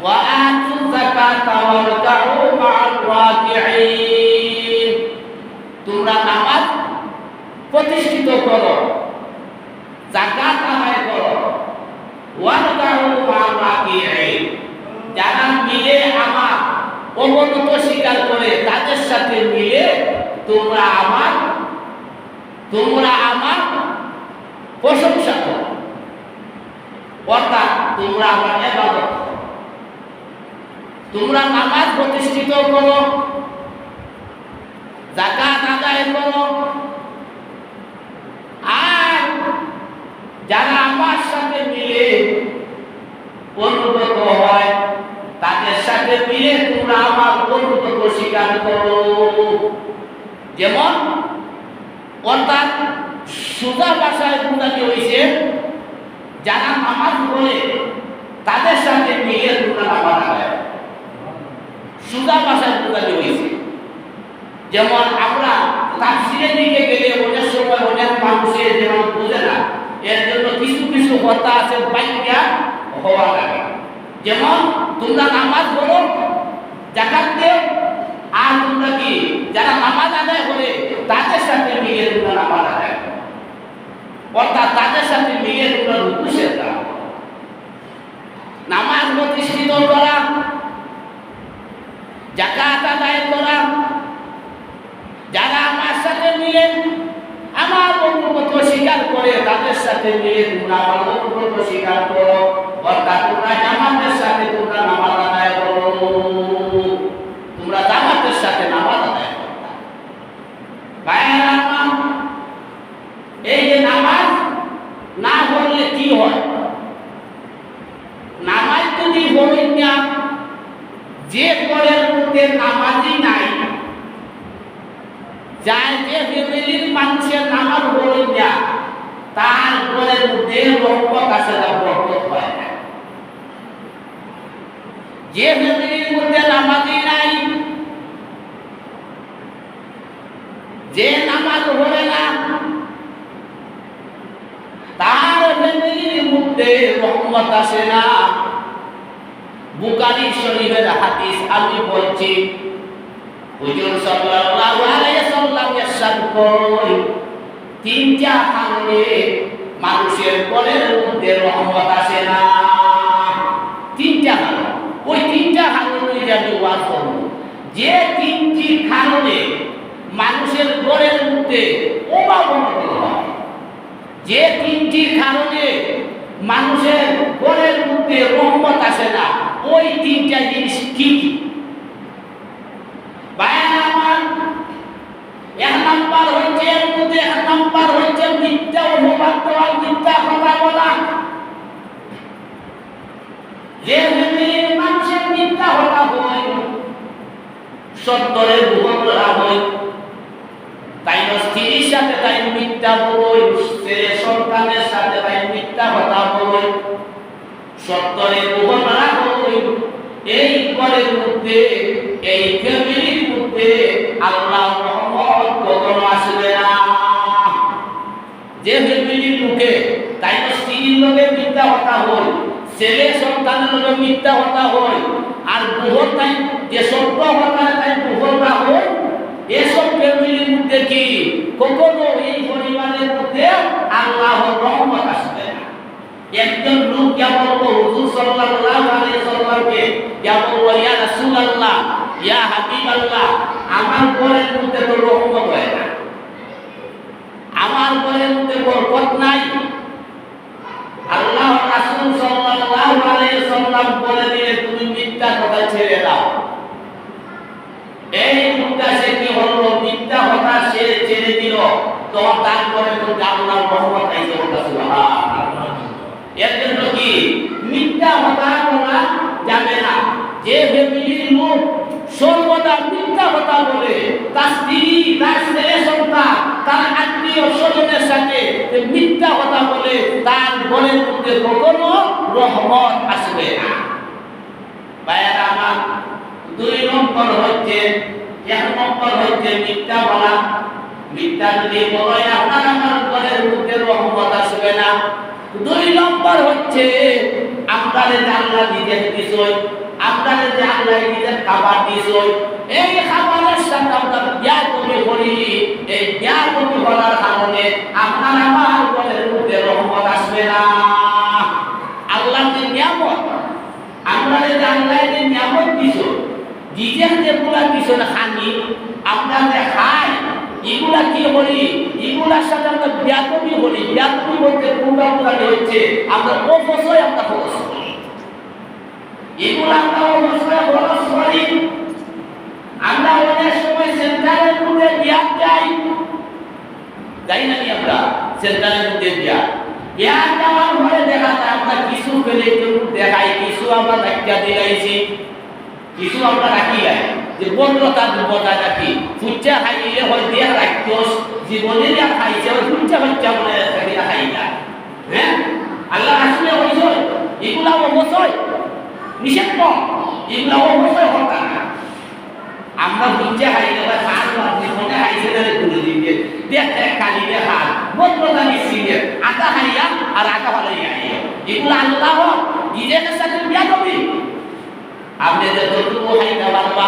ওয়া আতু যাকাতা ওয়ারকাউ মা'আর রাকিঈন। তোমরা নামাজ প্রতিষ্ঠিত করো, যাকাত আদায় করো, ওয়ারকাউ মা'আর রাকিঈন। যারা মিলে আমার অবনত স্বীকার করে তাদের সাথে মিলে তোমরা আমার প্রশংসা করো, অর্থাৎ তোমরা আমার ইবাদত করো। তোমরা নামাজ প্রতিষ্ঠিত করো, যাকাত আদায় করো, আর যারা আমার সাথে মিলে অনুগত হয় তাদের সাথে মিলে তোমরা আমার অনুগত স্বীকার করো। যেমন অর্থাৎ সোজা ভাষায় বুঝাতে হয়েছে যারা নামাজ পড়ে তাদের সাথে মিলে তোমরা নামাজ আদায়। সোজা ভাষায় বুঝাতে হয়েছে। যেমন আমরা তাফসীরের দিকে গেলে অনেক সময় অনেক মানুষের যেমন বোঝে না, এর জন্য কিছু কিছু কথা আছে বাইকা হওয়া লাগে। যেমন তোমরা নামাজ পড়ো, যাকাত দাও, আর তোমরা কি যারা নামাজ আদায় করে তাদের সাথে মিলে তোমরা নামাজ আদায় করো, অর্থাৎ তাদের সাথে মিলে তোমরা রুকু সেজদা করো। নামাজ প্রতিষ্ঠিত করা, যাকাত আদায় করা, যারা আমার সাথে মিলে আমার অনুগত স্বীকার করে তাদের সাথে মিলে তোমরা আমার অনুগত স্বীকার করো, অর্থাৎ তোমরা জামাতের সাথে তোমরা নামাজ আদায় করো। তোমরা জামাতের সাথে নামাজ আদায় করো। ভাইয়েরা আমার, এই যে নামাজ না পড়লে কি হয়? নামাজ যদি পড়েন না, যে ঘরের মধ্যে নামাজই নাই, যার যে ফ্যামিলির মানুষের নামাজ পড়েন না, তার ঘরের মধ্যে রহমত আসে না, বরকত হয় না। যে ফ্যামিলির মধ্যে নামাজই নাই, যে নামাজ পড়ে না, তার ফ্যামিলির মধ্যে রহমত আসে না। বুখারী শরীফের হাদিস আমি বলছি, হুজুর সাল্লাল্লাহু আলাইহি ওয়াসাল্লাম ইরশাদ করেন, তিনটা কারণে মানুষের ঘরের মধ্যে রহমত আসে না। তিনটা কারণ, ওই তিনটা কারণে আমি ওয়াজ করব। যে তিনটি কারণে মানুষের ঘরের মধ্যে অভাব হয়, যে তিনটি কারণে মানুষের ঘরের মধ্যে রহমত আসে না, ওই তিনটা জিনিস কি কি? এক নাম্বার হচ্ছে, এর মধ্যে এক নাম্বার হচ্ছে মিথ্যা অপবাদ দেওয়া, মিথ্যা কথা বলা। যে ফ্যামিলির মানুষের মিথ্যা কথা হয়, সত্তরের ভুবন করা হয়, তাই স্ত্রীর সাথে তাই মিথ্যা বলই, ছেলে সন্তানের সাথে তাই মিথ্যা কথা বলই, সত্তরের ভুবন করা হয়, এই ঘরের মধ্যে, এই ফ্যামিলির মধ্যে আল্লাহর রহমত কখনো আসবে না। যে ফ্যামিলির মুখে তাই স্ত্রীর লোকে মিথ্যা কথা হয়, ছেলে সন্তানের লোকে মিথ্যা কথা হয়, আর বুহর তাই যে সত্য কথা তাই বুহরটা হয়, এসব ফ্যামিলির মধ্যে কি কখনো এই পরিবারের মধ্যে আল্লাহর রহমত আসবে না। একজন লোক যা বলবো হুজুর সাল্লাল্লাহু আলাইহি ওয়াসাল্লামকে, যা বলবো ইয়া রাসূলুল্লাহ, ইয়া হাবিবাল্লাহ, আমার ঘরের মধ্যে তো রহমত হয় না, আমার ঘরের মধ্যে বরকত নাই। আল্লাহ রাসূল সাল্লাল্লাহু আলাইহি ওয়াসাল্লাম বলে দিলে তুমি মিথ্যা কথা ছেড়ে দাও। এই লোকটা সে কি হলো, মিথ্যা কথা সে ছেড়ে দিল, তখন তার ঘরে তো আল্লাহর রহমত আইছে। সুবহানাল্লাহ। এর জন্য কি মিথ্যা কথা বলা যাবে না। যে ফ্যামিলির লোক সর্বদা মিথ্যা কথা বলে, তার স্ত্রী, তার ছেলে সন্তান, তার আত্মীয় স্বজনের সাথে মিথ্যা কথা বলে, তার ঘরের মধ্যে কখনো রহমত আসবে না। ভাইয়েরা আমার, দুই নম্বর হচ্ছে, এক নম্বর হচ্ছে মিথ্যা বলা। মিথ্যা যদি বলে আপনার আমার ঘরের মধ্যে রহমত আসবে না। দুই নম্বর হচ্ছে আপনাদের আল্লাহ নিজের বিষয় আপনাদের যে আল্লাহ নিজের খাবার দিয়েছে এই খাবারের সাথে আমরা বিয়া কবি করি এই বিয়া কবি করার কারণে আপনার আমার ঘরের মধ্যে রহমত আসবে না। আল্লাহ যে নিয়ামত আমরা যে আল্লাহ যে নিয়ামত দিছো নিজের যেগুলা দিছো না খানি আমরা যে খাই এগুলা কি করি এগুলার সাথে আমরা বিয়া কবি করি। বিয়া কবি বলতে কোনটা হচ্ছে আমরা অবশ্যই আমরা খরচ করি এগুলা আমরা অবশ্যই খরচ করি। আমরা অনেক সময় সেন্টারের মধ্যে বিয়া যাই না আমরা সেন্টারের মধ্যে বিয়া যাওয়ার পরে দেখা যায় আমরা কিছু পেলে দেখাই কিছু আমরা ব্যাখ্যা দিলাইছি কিছু আমরা রাখি যাই যে বন্ধতা বজায় রাখি ফুচা খাইলে হয় দেহ রাখছোস জীবনে যা খাইছে ওই ফুচা বাচ্চা মনে খাই না। হ্যাঁ আল্লাহ আসলে হইছ এগুলা অবশ্যই নিষেধ কর এগুলা অবশ্যই হতা না। আমরা ফুচা খাইলে বা খান জীবনে খাইছে না তুলে দিবে দেখ খালি দেখাল বন্ধতা নিশ্চিত আটা খাইয়া আর আটা ভালোই এগুলা আল্লাহ নিজের সাথে বিয়া করবি আপনি যতটুকু খাইতে পারবা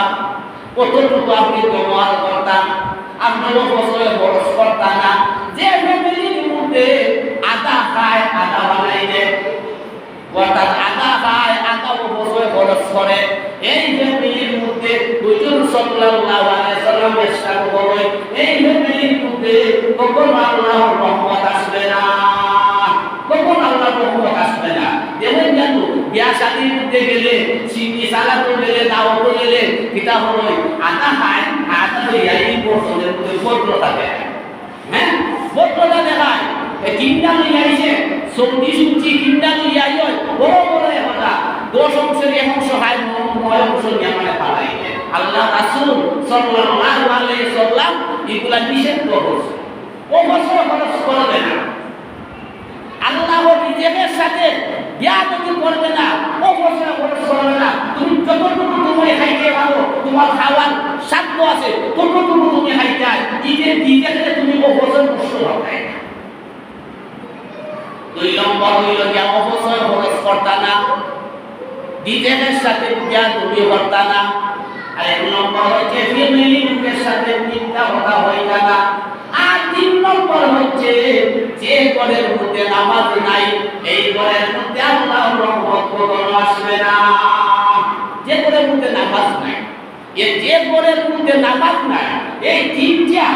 কতটুকু আপনি ব্যবহার করতাম আপনারও বছরে খরচ করতাম না। যে ফ্যামিলির মধ্যে আদা খায় আদা বানাই দেয় অর্থাৎ আদা খায় আদা বছরে খরচ করে এই ফ্যামিলির মধ্যে হুজুর সাল্লাল্লাহু আলাইহি সাল্লাম ইরশাদ করেন এই ফ্যামিলির মধ্যে কখনো আল্লাহর রহমত আসবে না কখনো আল্লাহর রহমত আসবে না। যেমন জানো বিয়া শাদীর মধ্যে গেলে সিন্নি সালাত গেলে দাওয়াত গেলে কিতা হয় আদা খায় আদা এই বছরের মধ্যে বদল থাকে। হ্যাঁ বদল দেখায় কিন্ডা লইয়া আইছে সবজি সুবজি কিন্ডা লইয়া আইয় বড় বড় কথা 10 অংশের 1 অংশ খায় 9 অংশ নিয়ে মানে পালাই আল্লাহ রাসূল সাল্লাল্লাহু আলাইহি সাল্লাম এগুলা নিষেধ করেছে ও বছর খরচ করবে না। আল্লাহ নিজের সাথে বিয়া তুমি করবে না ও বছর খরচ করবে না। তুমি যতটুকু তুমি খাইতে পারো তোমার খাওয়ার সাধ্য আছে ততটুকু তুমি খাইতে নিজের নিজেকে তুমি ও বছর কষ্ট হবে। 2 নম্বর হইল যে অবশ্যই খরচ করতা না নিজের সাথে বিয়া তুমি করতা না। আর 1 নম্বর হচ্ছে ফ্যামিলির সাথে মিথ্যা কথা হইতা না। আর 3 নম্বর হচ্ছে যে ঘরের মধ্যে নামাজ নাই এই ঘরের মধ্যে আল্লাহর রহমত কখনো আসবে না। যে ঘরের মধ্যে নামাজ নাই এই যে ঘরের মধ্যে নামাজ নাই এই 3টা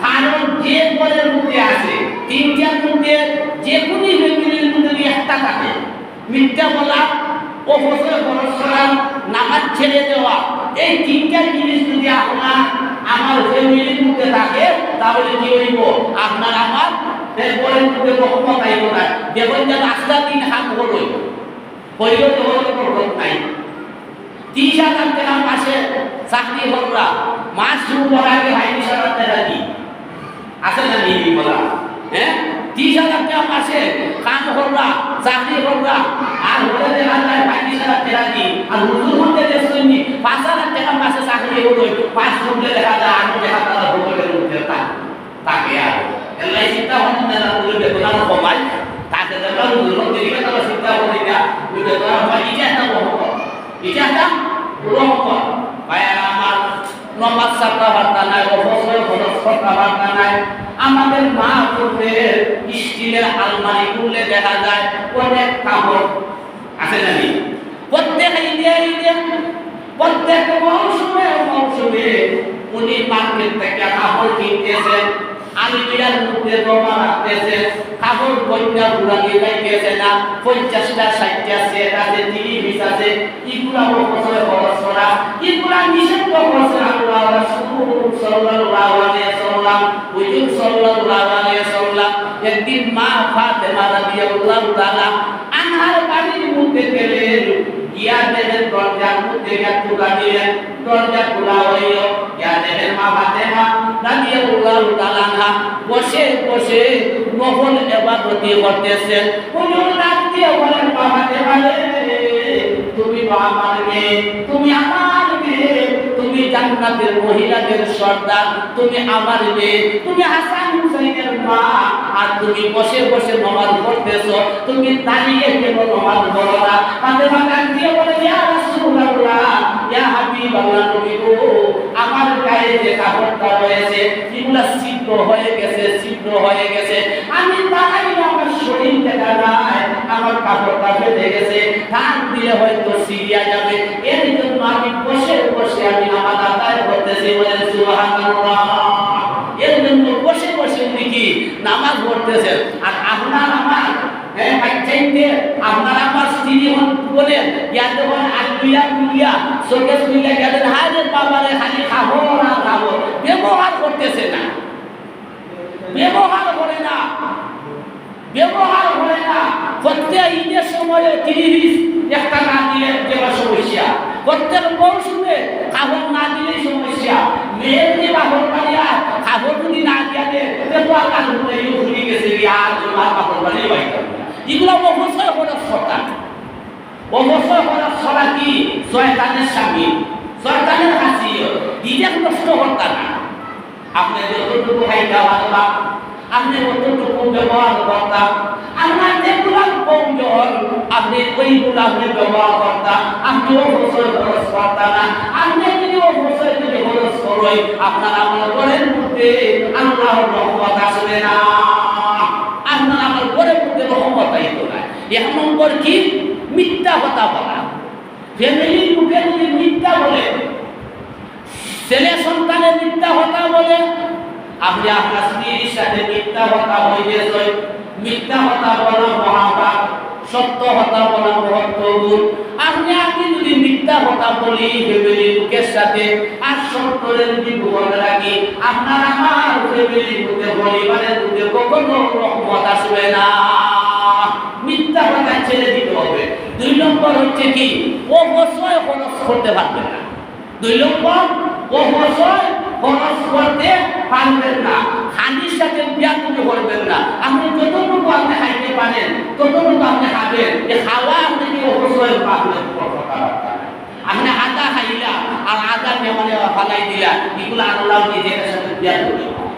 কারণ যে ঘরের মধ্যে আছে 3টার মধ্যে যে কোনো ফ্যামিলির মধ্যে একটা থাকে মিথ্যা বলা অবশ্যই খরচ করা নামাজ ছেড়ে দেওয়া এই 3টা জিনিস যদি আপনার আমার ফ্যামিলির মধ্যে থাকে তাহলে কি হইব আপনার আমার ঘরের মধ্যে রহমত আইব না। যেমন যে রাস্তা 3 হাত হলো হইল তো হলো বরকত নাই। 30,000 টাকা মাসে চাকরি হলরা মাস শুরু করার আগে 30,000 টাকা কি আছে না নিবি বলা। হ্যাঁ 30,000 টাকা মাসে কাম হলরা চাকরি হলরা আর হলে দেখা যায় 30,000 টাকা কি আর হুজুর হতে দেখছেন 5,000 টাকা মাসে চাকরি হলো 5 ঘন্টা দেখা যায় 8 টাকা তারা হোটেলের মধ্যে তাকে আর এলাই চিন্তা হচ্ছে না বলে বেতন কমাই তাকে দেওয়া হুজুর হতে গেলে তারা চিন্তা করে না বুঝতে তারা হয় এটা একটা রহমত এটা একটা রহমত। ভাই আমার নমাজ ছাড়তে পারতা নাই অবশ্যই খরচ করতে পারতা নাই। আমাদের মা বোনদের স্টিলের আলমারি খুললে দেখা যায় অনেক কাপড় আছে জানি প্রত্যেক ঈদে প্রত্যেক মৌসুমে উনি মার্কেট থেকে কাপড় কিনতেছেন আলমিরার মধ্যে জমা রাখতেছে কাপড় বইটা ঘুরানি যাইতেছে না 50টা 60টা সেট আছে টিভি আছে এগুলা বছরে খরচ করা এগুলা নিষেধ করছে আল্লাহ রাসূল সাল্লাল্লাহু আলাইহি ওয়াসাল্লাম হুজুর সাল্লাল্লাহু আলাইহি ওয়াসাল্লাম একদিন মা ফাতেমা রাদিয়াল্লাহু তাআলা আনহার বাড়ির মধ্যে গেলেন গিয়া দেখেন দরজার মধ্যে ঠুকা দিলেন দরজা খোলা হইল গিয়া দেখেন মা ফাতেমা রাদিয়াল্লাহু তাআলা বসে বসে নফল ইবাদত করতেছেন। হুজুর ডাক দিয়ে বলেন মা ফাতেমা তুমি আমার মেয়ে তুমি আমার মেয়ে তুমি জান্নাতের মহিলাদের সর্দার তুমি আমার মেয়ে তুমি হাসান হুসাইনের মা আর তুমি বসে বসে নামাজ পড়তেছো তুমি দাঁড়িয়ে কেন নামাজ পড়ো না? ফাতেমা ডাক দিয়ে বলে ইয়া রাসূলুল্লাহ কাপড়টা রয়েছে এগুলা ছিদ্র হয়ে গেছে আমি তাকাই আমার শরীর দেখা যায় আমার কাপড়টা ফেটে গেছে টান দিলে হয়তো সিরিয়া যাবে এর জন্য আমি বসে বসে আমি নামাজ আদায় করতেছি বলেন সুবহানাল্লাহ এর জন্য বসে বসে উনি কি নামাজ পড়তেছেন আর আপনার আমার আপনার আমার স্ত্রী বলেন যখন আলবিয়া চোখে শুইলে গেলেন হায় বাবারে খালি খাবো না খাবো ব্যবহার করতেছে না ব্যবহার করে না প্রত্যেক ঈদের সময় 30 একটা না দিলে দেওয়ার সমস্যা প্রত্যেক মৌসুমে খাবার না দিলে সমস্যা মেয়ের যে বাপর বাড়িয়া খাবার যদি না দিয়া দেয় তো আকাশ ঘুরে গেছে আর বাপর বাড়ি বাইতে এগুলো অবশ্যই খরচ করা কি শয়তানের স্বামী শয়তানের হাসি ঈদের নষ্ট করতা না আপনি যতটুকু খাইতে পারবা আপনি কতটুকু ব্যবহার করতাম আপনার যেগুলো কমজোর আপনি ওইগুলো আপনি ব্যবহার করতাম আপনি অবশ্যই খরচ করতাম না আপনি যদি অবশ্যই যদি খরচ করেন আপনার আমার ঘরের মধ্যে আল্লাহর রহমত আসবে না আপনার আমার ঘরের মধ্যে রহমত আইতো না এক নম্বর কি মিথ্যা কথা বলা ফ্যামিলির মুখে যদি মিথ্যা বলে ছেলে সন্তানের মিথ্যা কথা বলে আপনি আপনার স্ত্রীর সাথে মিথ্যা কথা হইতেছে মিথ্যা কথা বলা মহাপাপ সত্য কথা বলা মহত্বগুণ আপনি যদি মিথ্যা কথা বলি ফ্যামিলির লোকের সাথে আর সত্যের যদি বলে রাখি আপনার আমার ফ্যামিলির মধ্যে পরিবারের মধ্যে কখনো রহমত আসবে না মিথ্যা কথা ছেড়ে দিতে হবে 2 নম্বর হচ্ছে কি অবশ্যই খরচ করতে পারবে না 2 নম্বর অবশ্যই খরচ করতে পারবেন না খানির সাথে বিয়াদবি করবেন না আপনি যতটুকু আপনি খাইতে পারেন ততটুকু আপনি খাবেন এই খাওয়া আপনি কি অবশ্যই পাবেন আপনি আদা খাইলা আর আদা মেমনে ফালাই দিলা এগুলো আল্লাহ নিজের সাথে বিয়াদবি হয়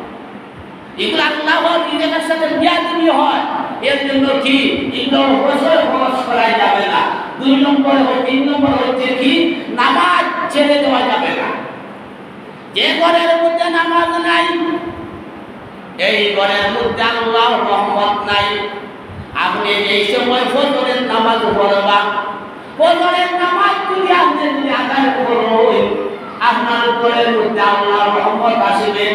এগুলো আল্লাহ নিজের সাথে বিয়াদবি হয় এর জন্য কি এগুলো অবশ্যই খরচ করা যাবে না 2 নম্বর ও 3 নম্বর হচ্ছে কি নামাজ ছেড়ে দেওয়া যাবে না যে ঘরের মধ্যে নামাজ নাই এই ঘরের মধ্যে আল্লাহর রহমত নাই আপনি এই সময় ফজরের নামাজ পড়বা ফজরের নামাজ যদি আপনি আদায় করেন আপনার ঘরের মধ্যে আল্লাহর রহমত আসবে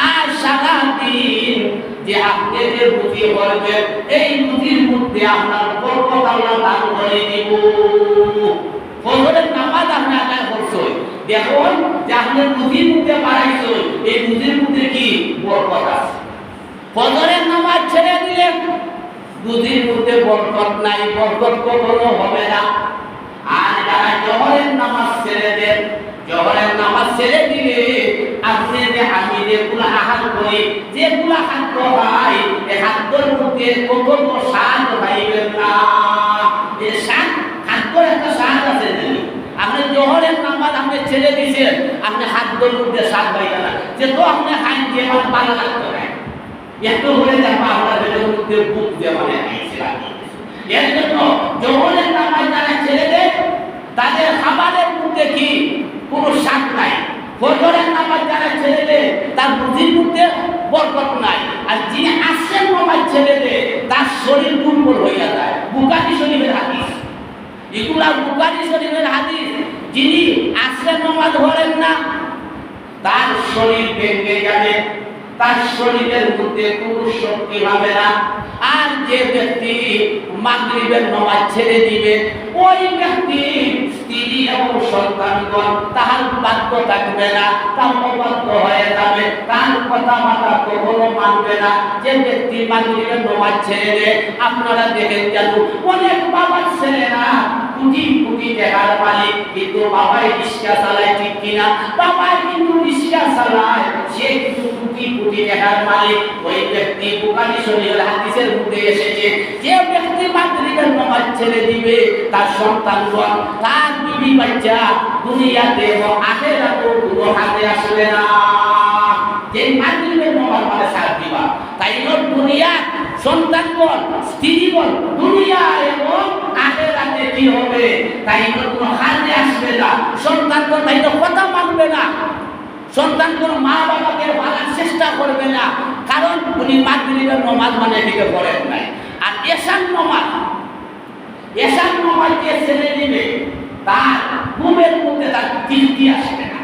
আর সারা দিন যে আপনি যে রুজি করবেন এই রুজির মধ্যে আপনার বরকত আল্লাহ দান করে দিব ফজরের নামাজ আপনি আদায় করছেন দেখুন যে আপনি রুজির মধ্যে বাড়াইছো এই রুজির মধ্যে কি বরকত আছে ফজরের নামাজ ছেড়ে দিলে রুজির মধ্যে বরকত নাই বরকত কখনো হবে না আর যারা জোহরের নামাজ ছেড়ে দেন জোহরের নামাজ ছেড়ে দিলে আপনি যে আমি যেগুলো আহার করি যেগুলো খাদ্য হয় এই খাদ্যের মধ্যে কখনো স্বাদ পাইবেন না এই স্বাদ খাদ্যের একটা স্বাদ আছে আপনি জোহরের নামাজ আপনি ছেড়ে দিয়েছেন আপনি খাদ্যের মধ্যে স্বাদ পাইবেন না যে তো আপনি খাই যে আমার ভালো লাগতো না এত হলে দেখবা আপনার পেটের মধ্যে বুক দিয়ে মানে এর জন্য জোহরের নামাজ যারা ছেড়ে দেয় তাদের খাবারের মধ্যে কি কোনো স্বাদ নাই ফজরের নামাজ যারা ছেড়ে দেয় তার রুজির মধ্যে বরকত নাই আর যিনি আসরের নামাজ ছেড়ে দেয় তার শরীর দুর্বল হইয়া যায় বুখারী শরীফের হাদিস এগুলা বুখারী শরীফের হাদিস যিনি আসরের নামাজ পড়েন না তার শরীর ভেঙে যাবে তার শরীরের মধ্যে কোনো শক্তি হবে না আর যে ব্যক্তি মাগরিবের নামাজ ছেড়ে দিবে ওই ব্যক্তি স্ত্রী এবং সন্তানগণ তাহার বাধ্য থাকবে না তার অবাধ্য হয়ে যাবে তার কথা মাথা কখনো মানবে না যে ব্যক্তি মাগরিবের নামাজ ছেড়ে দেয় আপনারা দেখেন যেন অনেক বাবার ছেলেরা কোটি কোটি টাকার মালিক কিন্তু বাবাই রিক্সা চালায় ঠিক কিনা বাবাই কিন্তু রিক্সা চালায় সে কিন্তু কোটি কোটি টাকার মালিক ওই ব্যক্তি বুখারী শরীফের হাদিসের মধ্যে এসেছে যে ব্যক্তি মাগরিবের নামাজ ছেড়ে দিবে তার সন্তানগণ তার বিবি বাচ্চা দুনিয়াতে এবং আখিরাতে কোনো হাতে আসবে না যে মাগরিবের নামাজ মানে সাথ দিবা তাই দুনিয়া সন্তানগণ স্ত্রীগণ দুনিয়া এবং আখিরাতে কি হবে তাই কোনো হাতে আসবে না সন্তানগণ তাই কথা মানবে না সন্তান কোনো মা বাবাকে মানার চেষ্টা করবে না, কারণ উনি মাগরিবের নামাজ মানে দিকে পড়েন নাই। আর এশার নামাজ যে ছেড়ে দিবে তার ঘুমের মধ্যে তার তৃপ্তি আসবে না।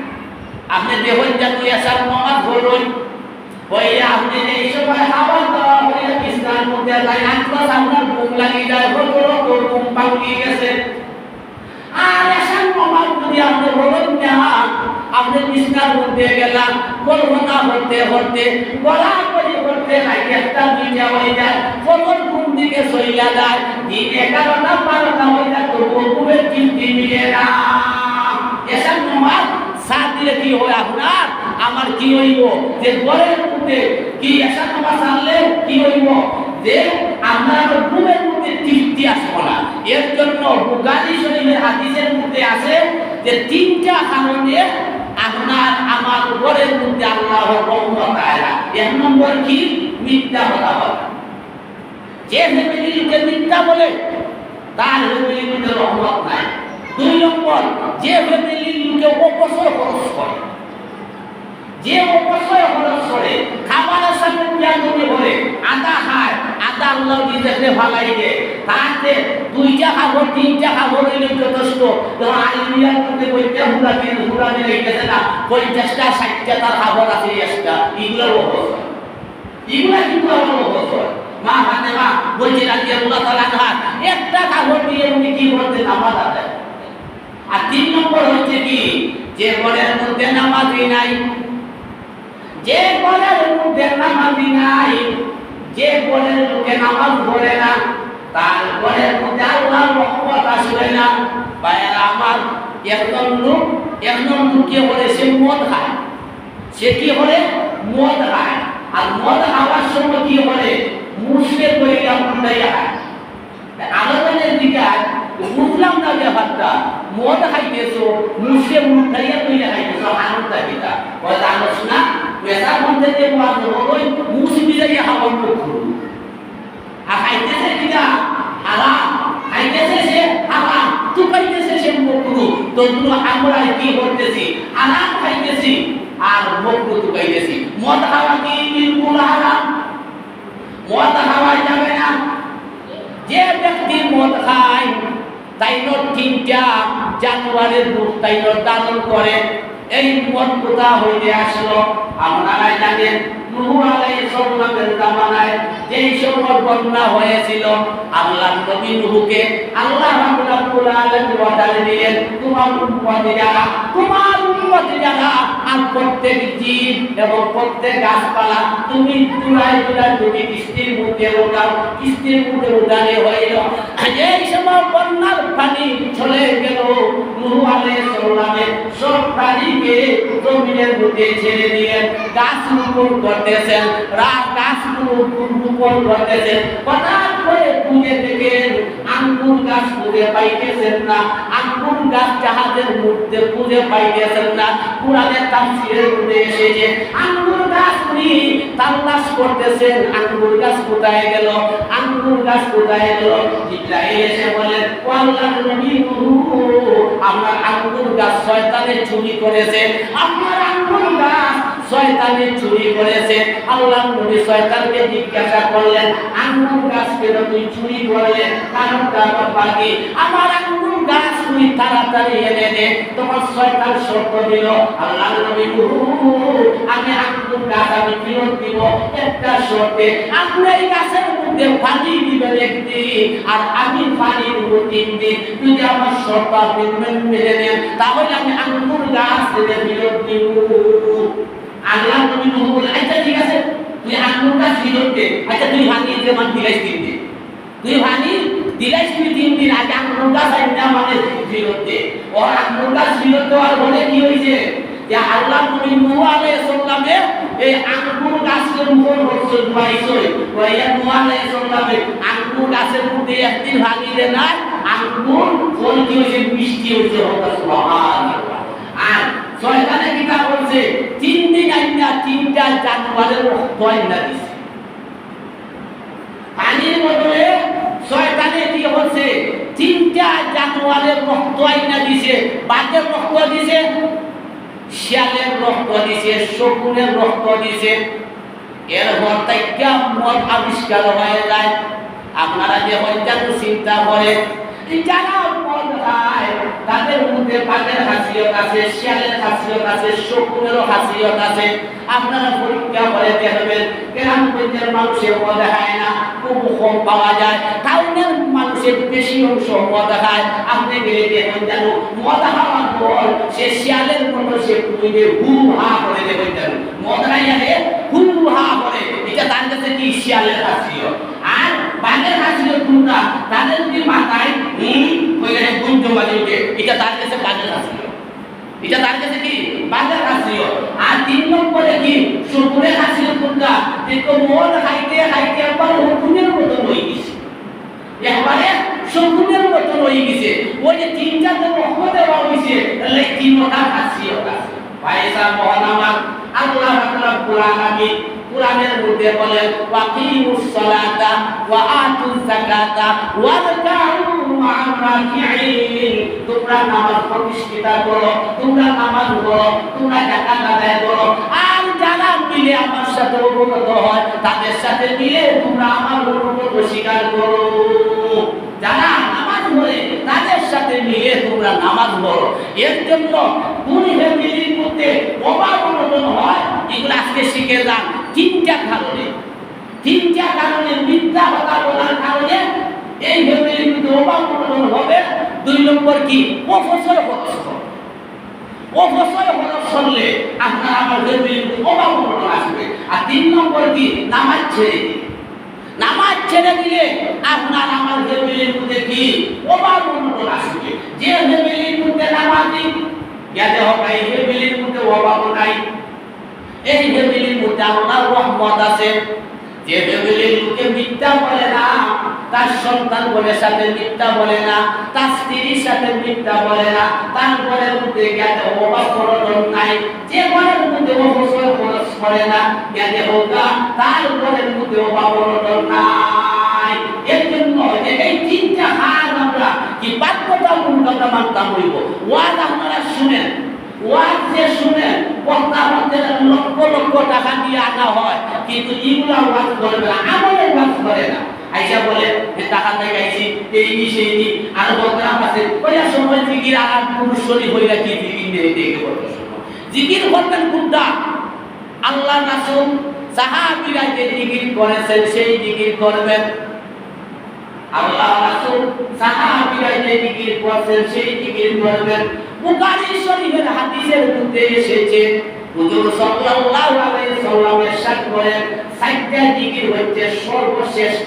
আপনি দেখুন যেন এশার নামাজ হলোই হইয়া আপনি এই সময় খাবার দাওয়া হইয়া বিছানার মধ্যে যাই আটলা আপনার ঘুম লাগিয়ে যায়, ঘুম ভাঙিয়ে গেছে। আর এশার নামাজ যদি আপনি বলেন না, আপনি বিছানার মধ্যে গেলাম কল্পনা করতে করতে গলা করে করতে লাগে একটা দুইটা হয়ে যায়, ফজর ঘুম দিকে চইলা যায়, দিন 11টা 12টা হয়ে যায়, তবুও ঘুমের তৃপ্তি মিলে না। এশার নামাজ সাথ দিলে কি হয় আপনার আমার কি হইব যে ঘরের মধ্যে কি এশার নামাজ আনলে কি হইব যে আপনার ঘুমের মধ্যে তৃপ্তি আসবে না। এর জন্য বুখারী শরীফের হাদিসের মধ্যে আছে যে 3টা কারণে আপনার আমার ঘরের মধ্যে আল্লাহর রহমত আয়লা। 1 নম্বর কি? মিথ্যা কথা বলা। যে ফ্যামিলিতে মিথ্যা বলে তার ফ্যামিলির মধ্যে রহমত নাই। 2 নম্বর, যে ফ্যামিলির লোকে অপচয় খরচ করে, যে অপচয় খরচ করে খাবারের সাথে যদি বলে আদা খায়, আদা আল্লাহ নিজেকে ফালাই দেয়, তাতে 2টা খাবার 3টা খাবার হইলে যথেষ্ট। ধর আলিমিয়ার মধ্যে 5টা হুড়া দিলে গেছে না, 50টা 60টা তার খাবার আছে একটা, এগুলোর অপচয়। এগুলা কিন্তু আমার অপচয়। মা হাতে মা বলছে রাদিয়াল্লাহু তাআলা আনহা একটা খাবার দিয়ে উনি কি করতেন? নামাজ আদায়। আর 3 নম্বর হচ্ছে কি? যে ঘরের মধ্যে নামাজি নাই, যে ঘরের মধ্যে নামাজি নাই, যে ঘরের লোকে নামাজ পড়ে না, তার ঘরের মধ্যে আল্লাহর রহমত আসবে না। ভাইরা আমার, একজন লোক কি করে? সে মদ খায়। সে কি করে? মদ খায়। আর মদ খাওয়ার সময় কি করে? মুখে কইরা মুন্ডাইয়া খায়। আলোচনের দিকে বুঝলাম না ব্যাপারটা, মদ খাইতেছো মুখে মুন্ডাইয়া কইরা খাইতেছো, আনন্দ কিটা ওই জানোস না? পেশার মধ্যে যে ওই মুখ মিলাইয়া খাওয়ার মুখ আর খাইতেছে কিনা হারাম, খাইতেছে সে হারাম, তুই খাইতেছে সে মকরু। তো আমরা কি করতেছি? হারাম খাইতেছি আর মকরু তুই খাইতেছি। মদ খাওয়া কি বিলকুল হারাম? মদ খাওয়া যাবে না। যে ব্যক্তি মদ খায় তাইনোর 3টা জানুয়ারির রূপ তাইনোর ধারণ করে। এই মদ কোথা হইতে আসলো? আপনারা জানেন নূহ আলাইহিস সালামের জামানায় যেই সময় বন্যা হয়েছিল, আল্লাহ নবী নূহকে আল্লাহ রাব্বুল আলামিন ওয়াদা দিলেন, তোমার উম্মতি যারা আর প্রত্যেক জীব এবং প্রত্যেক গাছপালা তুমি চূড়ায় তুমি কিস্তির মধ্যে উঠাও। কিস্তির মধ্যে উঠানে হইল এই সময় বন্যার পানি চলে গেল, নূহ আলাইহিস সালামের সব প্রাণীকে জমিনের মধ্যে ছেড়ে দিলেন। গাছ রোপণ করতেছেন, গাছ রোপণ করতেছেন। হঠাৎ করে খুঁজে দেখেন আঙ্গুর গাছ খুঁজে পাইতেছেন না। আঙ্গুর গাছ জাহাজের মধ্যে খুঁজে পাইতেছেন না। কুরআনের তাফসীরের মধ্যে এসেছে আঙ্গুর গাছ উনি তালাশ করতেছেন, আঙ্গুর গাছ কোথায় গেল? আঙ্গুর গাছ কোথায় গেল? জিবরাইল এসে বলেন, ও আল্লাহর নবী নূহ, আপনার আঙ্গুর গাছ শয়তানে চুরি করেছে। আপনার আঙ্গুর গাছ শয়তানে চুরি করেছে। আল্লাহর নবী শয়তানকে জিজ্ঞাসা করলেন, আঙ্গুর গাছ কেন তুই চুরি করলে? কারণটা বাকি আমার আঙ্গুর গাছ তুই তাড়াতাড়ি এনে দে। তোমার শয়তান শর্ত দিল, আল্লাহর নবী আমি আঙ্গুর গাছ আমি ফেরত দিব একটা শর্তে, আপনি এই গাছের মধ্যে পানি দিবেন একদিন আর আমি পানি দেব 3 দিন। যদি আমার শর্ত আপনি মেনে নেন তাহলে আমি আঙ্গুর গাছ থেকে ফেরত দিব। আল্লাহ নবী বলেন, আচ্ছা ঠিক আছে, তুই আঙ্গুর গাছ ফেরত দে। আচ্ছা তুই ভাঙিয়ে দে, মানে দিলাইস 3 দিন। তুই ভাঙি দিলাইস তুই 3 দিন আগে আঙ্গুর গাছ আইনা মানে ফেরত দে। ও আঙ্গুর গাছ ফেরত দেওয়ার বলে কি হয়েছে যে আল্লাহ নবী নূহ আলাইহিস সালামের এই আঙ্গুর গাছের উপর রসুল পাইছই। ওই নূহ আলাইহিস সালামের আঙ্গুর গাছের মধ্যে একদিন ভাঙিলে না আঙ্গুর ফল কি হয়েছে? মিষ্টি হয়েছে। সুবহানাল্লাহ। আর শয়তানে কিটা বলছে? 3 দিন আইনা 3টা জানুয়ারের রক্ত আইনা দিছে। পানির বদলে শয়তানে কি হচ্ছে? 3টা জানুয়ারের রক্ত আইনা দিছে। বাঘের রক্ত দিছে, শিয়ালের রক্ত দিছে, শকুনের রক্ত দিছে, এরপর থেকে মদ আবিষ্কার হয়ে যায়। আপনারা যে হয়তো চিন্তা করেন যারা মদ খায় তাদের মধ্যে বাঘের খাসিয়ত আছে, শিয়ালের খাসিয়ত আছে, শকুনেরও খাসিয়ত আছে। আপনারা পরীক্ষা করে দেখবেন গ্রামগঞ্জের মানুষের মদ খায় না, খুব কম পাওয়া যায়। টাউনের মানুষের বেশি অংশ মদ খায়। আপনি গেলে দেখবেন যেন মদ খাওয়ার পর সে শিয়ালের মতো সে কুইলে হু হা করে দেবেন, যেন মদ খাইয়া হু হা করে। এটা তার কাছে কি শিয়ালের খাসিয়ত। আর বাঘের খাসিয়ত কোনটা? তাদের যদি মাথায় ওইখানে গুঞ্জমাজি উঠে, এটা তার কাছে বাঘের খাসিয়ত। এটা তার কাছে কি বাঘের খাসিয়ত। আর 3 নম্বরে কি শকুনের খাসিয়ত কোনটা? দেখো মদ খাইতে খাইতে একবার শকুনের মতো হয়ে গেছে, একবারে শকুনের মতো হয়ে গেছে। ওই যে 3টা যে রহমত দেওয়া হয়েছে, তাহলে 3টা খাসিয়ত আছে। ভাইসা মহান আমার আল্লাহ রাব্বুল আলামিন কুরআনের মধ্যে বলেন ওয়াকিমুস সালাতা ওয়া আতুজ যাকাতা ওয়ারকাউ মা'আর রাকিঈন। তোমরা নামাজ প্রতিষ্ঠা করো, তোমরা নামাজ পড়ো, তোমরা যাকাত আদায় করো। আর যারা মিলে আমার সাথে উপনীত হয় তাদের সাথে মিলে তোমরা আমার অনুগত স্বীকার করো। যারা নামাজ পড়ে তাদের সাথে মিলে তোমরা নামাজ পড়ো। এর জন্য কোন ফ্যামিলির মধ্যে অভাব অনটন হয় এগুলো আজকে শিখে যান। 3টা কারণে, 3টা কারণে মিথ্যা কথা বলার কারণে এই ফ্যামিলির মধ্যে অভাব অনটন হবে। 2 নম্বর কি অপচয় খরচ, অপচয় খরচ করলে আপনার আমার ফ্যামিলির মধ্যে অভাব অনটন আসবে। আর 3 নম্বর কি নামাজ ছেড়ে দিন। নামাজ ছেড়ে দিলে আপনার আমার ফ্যামিলির মধ্যে কি অভাব অনটন আসবে। যে ফ্যামিলির মধ্যে নামাজি যাতে হবে এই ফ্যামিলির মধ্যে অভাব নাই, এই ফ্যামিলির মধ্যে আল্লাহর রহমত আছে। যে ফ্যামিলির লোকে মিথ্যা বলে না, তার সন্তান বলে সাথে মিথ্যা বলে না, তার স্ত্রীর সাথে মিথ্যা বলে না, তার ঘরের মধ্যে যাতে অভাব অনটন নাই, যে ঘরের মধ্যে অপচয় খরচ করে না যাতে হোকা তার ঘরের মধ্যে অভাব অনটন নাই। এর জন্য এই 3টা হাত আমরা কি বাধ্যতামূলক মানতাম হইব। ওয়াজ আপনারা শুনেন, ওয়াজ যে শুনেন বক্তা আমাদের লক্ষ লক্ষ টাকা দিয়ে আনা হয়, কিন্তু এগুলা ওয়াজ করবে না, আমলের ওয়াজ করে না। আইসা বলে টাকা থেকে আইছি এই সেই নি আর বক্তার কাছে ওই সময় জিকির আর পুরুষ শরীফ হইলা কি জিকির নিয়ে দেখে বলতে শুনো। জিকির করবেন কোনটা? আল্লাহ রাসূল সাহাবীরা যে জিকির করেছেন সেই জিকির করবেন। আল্লাহ রাসূল সাহাবীরা যে জিকির করেছেন সেই জিকির করবেন। বুখারী শরীফের হাদিসের মধ্যে এসেছে হুজুর সাল্লাল্লাহু আলাইহি সাল্লাম ইরশাদ করেন 4টা জিকির হচ্ছে সর্বশ্রেষ্ঠ।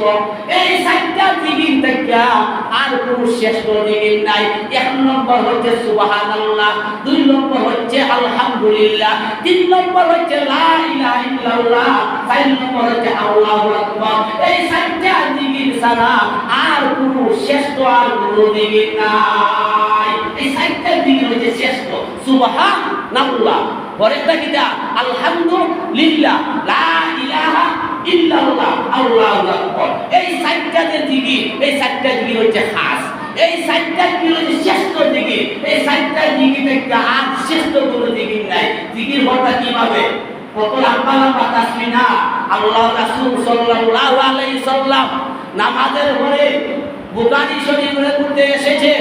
এই 4টা জিকির থেকে আর কোনো শ্রেষ্ঠ জিকির নাই। 1 নম্বর হচ্ছে সুবহানাল্লাহ, 2 নম্বর হচ্ছে আলহামদুলিল্লাহ, 3 নম্বর হচ্ছে লা ইলাহা ইল্লাল্লাহ, 4 নম্বর হচ্ছে আল্লাহু আকবার। এই 4টা জিকির ছাড়া আর কোনো শ্রেষ্ঠ আর কোনো জিকির নাই। এই 4টা জিকির হচ্ছে শ্রেষ্ঠ। সুবহানাল্লাহ, পরেরটা কিটা? আলহামদুলিল্লাহ, লা ইলাহা ইল্লাল্লাহ, আল্লাহু আকবার। এই 4টা যে জিকির, এই 4টা জিকির হচ্ছে খাস। এই 4টা জিকির হচ্ছে শ্রেষ্ঠ জিকির। এই 4টা জিকির থেকে আর শ্রেষ্ঠ কোনো জিকির নাই। জিকির হওয়াটা কিভাবে? কত লম্বা লম্বা তাসবিহ না। আল্লাহ রাসূল সাল্লাল্লাহু আলাইহি সাল্লাম নামাজের পরে বুখারী শরীফের মধ্যে এসেছে,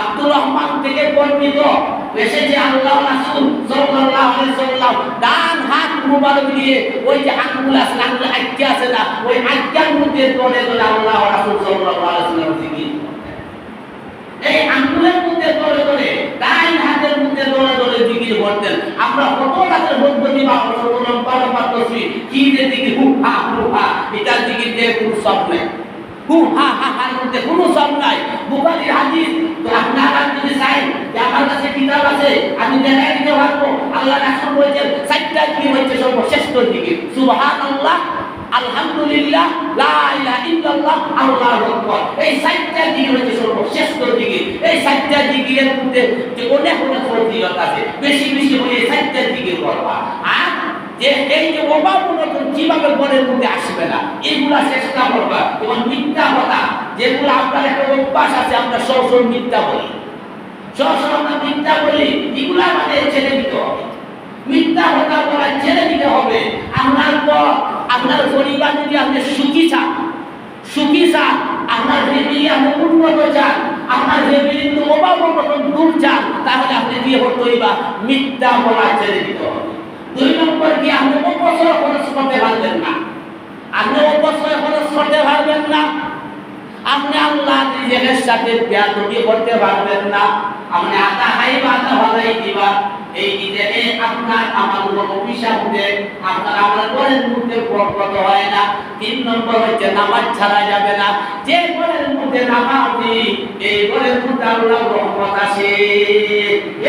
আব্দুর রহমান থেকে বর্ণিত এসেছে আল্লাহ রাসূল সাল্লাল্লাহু আলাইহি সাল্লাম ডান হাত মুবারক দিয়ে ওই যে আঙ্গুল আছে, আঙ্গুল আজ্ঞা আছে না, ওই আজ্ঞার মধ্যে ধরে ধরে আল্লাহ রাসূল সাল্লাল্লাহু আলাইহি সাল্লাম জিকির। এই আঙ্গুলের মধ্যে ধরে ধরে ডান হাতের মধ্যে ধরে ধরে জিকির করতেন। আমরা কত রাতের বন্ধনী বা কত লম্বা লম্বা তাসবিহ কি যে জিকির হু হা এটা জিকির দিয়ে কোনো সব নাই। হু হা হার মধ্যে কোনো সব নাই। বুখারীর হাদিস তো আপনারা যদি চান যে আমার কাছে কিতাব আছে আমি দেখাই দিতে পারবো। আল্লাহ রাসূল বলেছেন 4টা জিকির হচ্ছে সর্বশ্রেষ্ঠ জিকির। সুবহানাল্লাহ, আলহামদুলিল্লাহ, লা ইলাহা ইল্লাল্লাহ, আল্লাহু আকবার। এই 4টা জিকির হচ্ছে সর্বশ্রেষ্ঠ জিকির। এই 4টা জিকিরের মধ্যে যে অনেক অনেক ফজিলত আছে, বেশি বেশি হয়ে 4টা জিকির করবা। আর যে এই যে অভাব অনটন কিভাবে ঘরের মধ্যে আসবে না এগুলা চেষ্টা করবা। এবং মিথ্যা কথা যেগুলো আপনার একটা অভ্যাস আছে, আমরা সব মিথ্যা বলি, সব আমরা মিথ্যা বলি, এগুলা আমাদের ছেড়ে দিতে হবে। আপনার পরিবার যদি আপনি সুখী চান, আপনার ফ্যামিলি আপনি উন্নত চান, আপনার ফ্যামিলি তো অভাব অনটন দূর চান, তাহলে আপনি বিয়ে করতে হইবা মিথ্যা বলা ছেড়ে দিতে হবে। 2 নম্বর কি আপনি অপচয় খরচ করতে পারবেন না। আপনি অপচয় খরচ করতে পারবেন না, আপনি আল্লাহ নিজের সাথে বেয়াদবি করতে পারবেন না, আপনি আতা খাইবা আতা ভালাই দিবা, এই নিজেকে আপনার আমার কোনো অভিশাপ দেয়, আপনার আমার ঘরের মধ্যে বরকত হয় না। 3 নম্বর হচ্ছে নামাজ ছাড়া যাবে না। যে ঘরের মধ্যে নামাজ নেই এই ঘরের মধ্যে আল্লাহর রহমত আসে।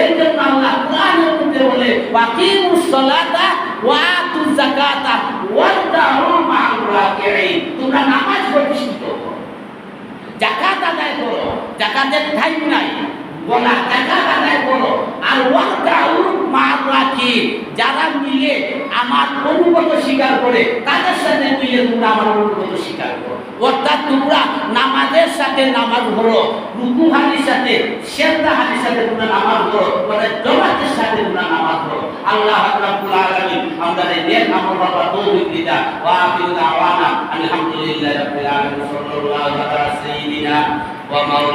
এর জন্য আল্লাহ কোরআনের মধ্যে বলে ওয়াকিমুস সালাতা ওয়া আতুজ যাকাতা ওয়ারকাউ মা'আর রাকিঈন, তোমরা নামাজ প্রতিষ্ঠিত করো, যাকাত আদায় করো, যাকাতের টাইম নাই বলা, যাকাত আদায় করো, আর ওয়ারকাউ মা'আর রাকিঈন, যারা মিলে আমার অনুগত স্বীকার করে তাদের সাথে মিলে তোমরা আমার অনুগত স্বীকার করো। অর্থাৎ তোমরা নামাজের সাথে নামাজ পড়ো, রুকু হাদির সাথে সেজদা হাদির সাথে তোমরা নামাজ পড়ো, মানে জামাতের সাথে তোমরা নামাজ পড়ো। আল্লাহ রাব্বুল আলামিন আমাদের নেক আমল করার তৌফিক দিতা। ওয়া আখিরু দাওয়ানা আলহামদুলিল্লাহি রাব্বিল আলামিন সাল্লাল্লাহু আলা সাইয়্যিদিনা ওয়া